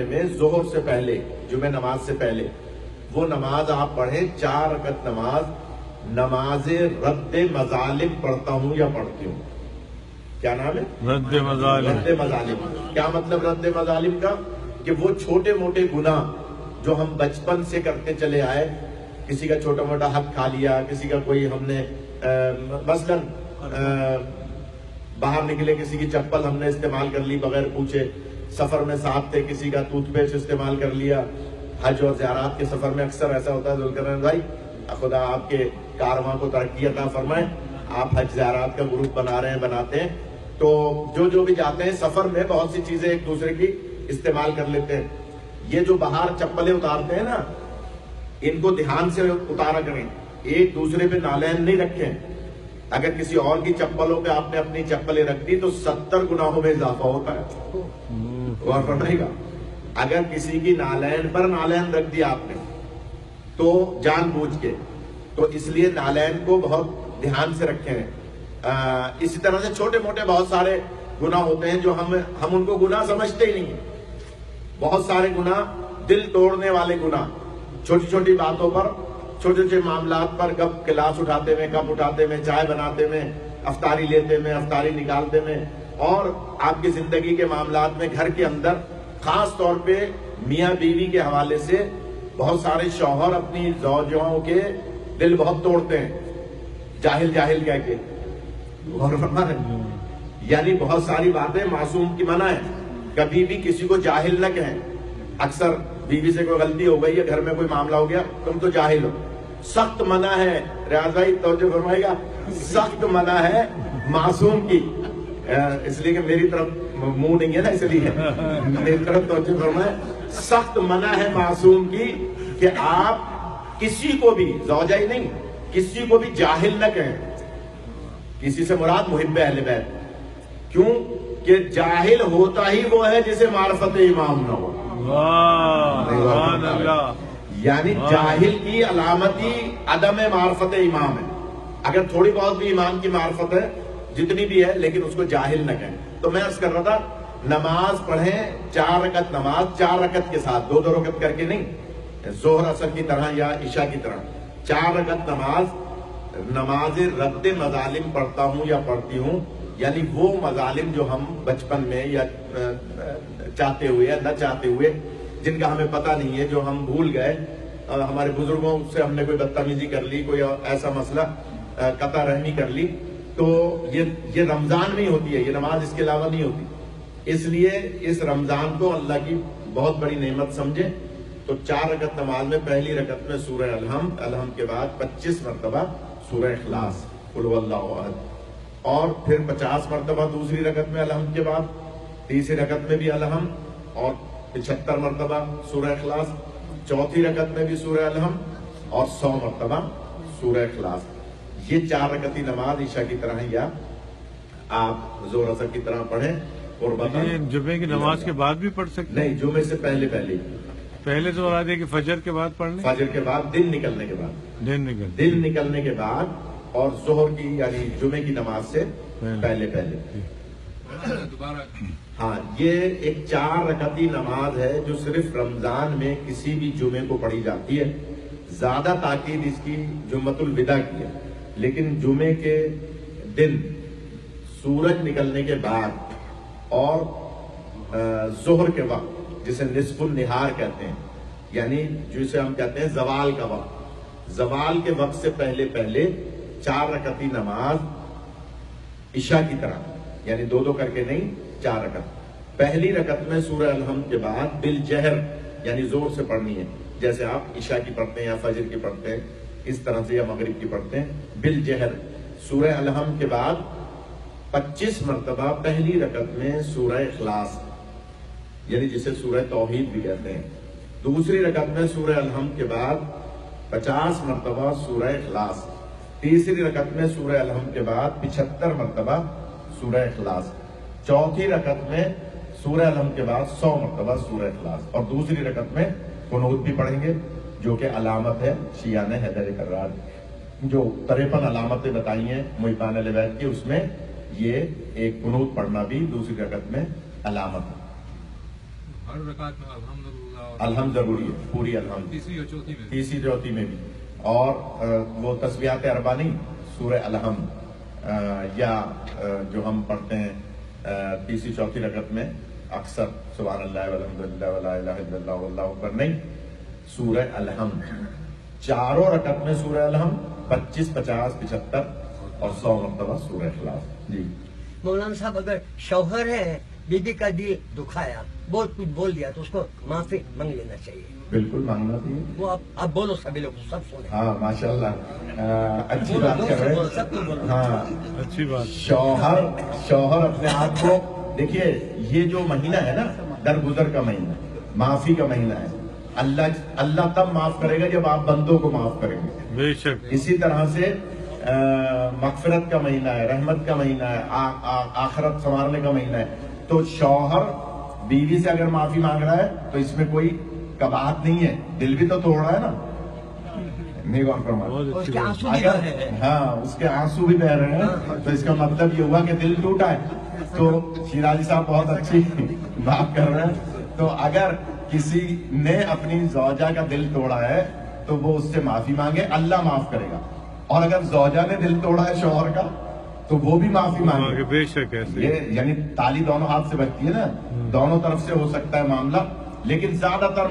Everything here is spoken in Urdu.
میں ظہر سے پہلے، جمعہ نماز سے پہلے وہ نماز آپ پڑھیں 4 رکعت نماز، نماز رد مظالم پڑھتا ہوں یا پڑھتی ہوں. کیا نام ہے؟ رد مظالم. رد مظالم. کیا مطلب رد مظالم کا؟ کہ وہ چھوٹے موٹے گناہ جو ہم بچپن سے کرتے چلے آئے، کسی کا چھوٹا موٹا حق کھا لیا، کسی کا کوئی ہم نے مثلا باہر نکلے کسی کی چپل ہم نے استعمال کر لی بغیر پوچھے، سفر میں ساتھ تھے کسی کا ٹوتھ پیسٹ استعمال کر لیا. حج اور زیارات کے سفر میں اکثر ایسا ہوتا ہے. ذوالقرنین بھائی خدا آپ کے کارواں کو ترقی عطا فرمائے. آپ حج زیارات کا گروپ بنا رہے ہیں، بناتے ہیں، تو جو بھی جاتے ہیں سفر میں بہت سی چیزیں ایک دوسرے کی استعمال کر لیتے ہیں. یہ جو باہر چپلیں اتارتے ہیں نا، ان کو دھیان سے اتارا کریں، ایک دوسرے پہ نالین نہیں رکھیں. اگر کسی اور کی چپلوں پہ آپ نے اپنی چپلیں رکھ دی تو 70 گناہوں میں اضافہ ہوتا ہے. غور فرمائے گا. اگر کسی کی نالین پر نالین رکھ دیا آپ نے تو جان بوجھ کے، تو اس لیے نالین کو بہت دھیان سے رکھیں. اسی طرح سے چھوٹے موٹے بہت سارے گناہ ہوتے ہیں جو ہم ان کو گناہ سمجھتے ہی نہیں ہیں. بہت سارے گناہ دل توڑنے والے گناہ، چھوٹی چھوٹی باتوں پر، چھوٹے چھوٹے معاملات پر، کب گلاس اٹھاتے میں، کپ اٹھاتے میں، چائے بناتے میں، افطاری لیتے میں، افطاری نکالتے میں، اور آپ کی زندگی کے معاملات میں گھر کے اندر خاص طور پہ میاں بیوی کے حوالے سے بہت سارے شوہر اپنی زوجوں کے دل بہت توڑتے ہیں، جاہل جاہل کہہ کے. غور فرما رہے ہیں؟ یعنی بہت ساری باتیں معصوم کی منع ہے. کبھی بھی کسی کو جاہل نہ کہیں. اکثر بیوی سے کوئی غلطی ہو گئی ہے، گھر میں کوئی معاملہ ہو گیا، تم تو جاہل ہو. سخت منع ہے. ریاض بھائی توجہ فرمائے گا، سخت منع ہے معصوم کی. اس لیے کہ میری طرف منہ نہیں ہے نا، اس لیے میری طرف توجہ فرمائے. سخت منع ہے معصوم کی کہ آپ کسی کو بھی، زوجہ ہی نہیں، کسی کو بھی جاہل نہ کہیں. کسی سے مراد محب اہل بیت. کیوں کہ جاہل ہوتا ہی وہ ہے جسے معرفت امام نہ ہو. سبحان اللہ. یعنی جاہل کی علامتی عدم معرفت امام ہے. اگر تھوڑی بہت بھی امام کی معرفت ہے، جتنی بھی ہے، لیکن اس کو جاہل نہ کہیں. تو میں عرض کر رہا تھا، نماز پڑھیں 4 رکعت نماز، 4 رکعت کے ساتھ، 2 رکعت کر کے نہیں، ظہر اثر کی طرح یا عشاء کی طرح. 4 رکعت نماز رد مظالم پڑھتا ہوں یا پڑھتی ہوں. یعنی وہ مظالم جو ہم بچپن میں یا چاہتے ہوئے یا نہ چاہتے ہوئے، جن کا ہمیں پتہ نہیں ہے، جو ہم بھول گئے، ہمارے بزرگوں سے ہم نے کوئی بدتمیزی کر لی، کوئی ایسا مسئلہ قطع رحمی کر لی، تو یہ رمضان میں ہی ہوتی ہے، یہ نماز اس کے علاوہ نہیں ہوتی. اس لیے اس رمضان کو اللہ کی بہت بڑی نعمت سمجھے. تو 4 رکعت نماز میں پہلی رکعت میں سورہ الحمد کے بعد 25 مرتبہ سورہ اخلاص، قل هو اللہ احد، اور پھر 50 مرتبہ دوسری رکعت میں الحمد کے بعد، تیسری رکعت میں بھی الحمد، اور 75 مرتبہ سورہ اخلاص، چوتھی رکعت میں بھی سورہ الحمد، اور 100 مرتبہ سورہ اخلاص. یہ 4 رکعتی نماز عشاء کی طرح یا آپ ظہر اثر کی طرح پڑھیں. اور جمعے کی نماز کے بعد بھی پڑھ سکتے ہیں؟ نہیں، جمعے سے پہلے پہلے تو مراد ہے کہ فجر کے بعد پڑھ لیں. فجر کے بعد، دن نکلنے کے بعد، دن نکلنے کے بعد، اور ظہر کی یعنی جمعے کی نماز سے پہلے. ہاں، یہ ایک 4 رکعتی نماز ہے جو صرف رمضان میں کسی بھی جمعے کو پڑھی جاتی ہے. زیادہ تاکید اس کی جمعۃ الوداع کی ہے، لیکن جمعے کے دن سورج نکلنے کے بعد اور ظہر کے وقت، جسے نصف النہار کہتے ہیں، یعنی جسے ہم کہتے ہیں زوال کا وقت، زوال کے وقت سے پہلے 4 رکعتی نماز عشاء کی طرح، یعنی 2 کر کے نہیں، 4 رکعت. پہلی رکعت میں سورہ الحمد کے بعد بالجہر، یعنی زور سے پڑھنی ہے، جیسے آپ عشاء کی پڑھتے ہیں یا فجر کی پڑھتے ہیں، اس طرح سے، یا مغرب کی پڑھتے ہیں. بالجہر سورہ الحمد کے بعد 25 مرتبہ پہلی رکعت میں سورہ اخلاص، یعنی جسے سورہ توحید بھی کہتے ہیں. دوسری رکعت میں سورہ الحمد کے بعد 50 مرتبہ سورہ اخلاص. تیسری رکعت میں سورہ الحمد کے بعد 75 مرتبہ سورہ اخلاص. چوتھی رکعت میں سورہ الحمد کے بعد 100 مرتبہ سورہ اخلاص. اور دوسری رکعت میں قنوت بھی پڑھیں گے، جو کہ علامت ہے شیعہ نے حیدر کرار، جو 53 علامتیں بتائی ہیں محبان اہل بیت کی، اس میں یہ ایک قنوت پڑھنا بھی دوسری رکعت میں علامت ہے. ہر رکعت میں الحمدللہ الحمد ضروری ہے، پوری الحمد، تیسری اور چوتھی میں تیسری چوتھی میں بھی، اور وہ تسبیحات اربع نہیں، سورہ الحمد یا جو ہم پڑھتے ہیں تیسری چوتھی رکعت میں اکثر سبحان اللہ والحمدللہ ولا الہ الا اللہ واللہ اکبر نہیں، سورہ الحمد چاروں رکعت میں سورہ الحمد 25 50 75 اور 100 مرتبہ سورہ اخلاص. جی مولانا صاحب اگر شوہر ہے بی بی کا دل دکھایا، بہت کچھ بول دیا تو اس کو معافی مانگ لینا چاہیے. بالکل مانگنا چاہیے. وہ آپ بولو، سبھی لوگ سب سنیں. ہاں ماشاءاللہ اچھی بولو، بات دو کر سے رہے بولو، ہیں. سب کو بولو. ہاں اچھی بات. شوہر اپنے آپ کو دیکھیے، یہ جو مہینہ ہے نا درگزر کا مہینہ، معافی کا مہینہ ہے. اللہ تب معاف کرے گا جب آپ بندوں کو معاف کریں گے. بے شک. اسی طرح سے مغفرت کا مہینہ ہے، رحمت کا مہینہ ہے، آخرت سنوارنے کا مہینہ ہے. تو شوہر بیوی سے اگر معافی مانگ رہا ہے تو اس میں کوئی کباہت نہیں ہے، دل بھی تو توڑ رہا ہے نا. نہیں غور فرمائے. بہت اس اچھی کے بات. آنسو بھی اگر بہ رہے ہیں. ہاں اس کے آنسو بھی بہ رہے ہیں تو اس کا مطلب یہ ہوا کہ دل ٹوٹا ہے. تو شیرازی صاحب بہت اچھی بات کر رہے ہیں. تو اگر کسی نے اپنی زوجہ کا دل توڑا ہے تو وہ اس سے معافی مانگے، اللہ معاف کرے گا. اور اگر زوجہ نے دل توڑا ہے شوہر کا تو وہ بھی معافی مانگے. بے شک ایسے. یہ یعنی تالی دونوں ہاتھ سے بجتی ہے نا، دونوں طرف سے ہو سکتا ہے معاملہ، لیکن زیادہ تر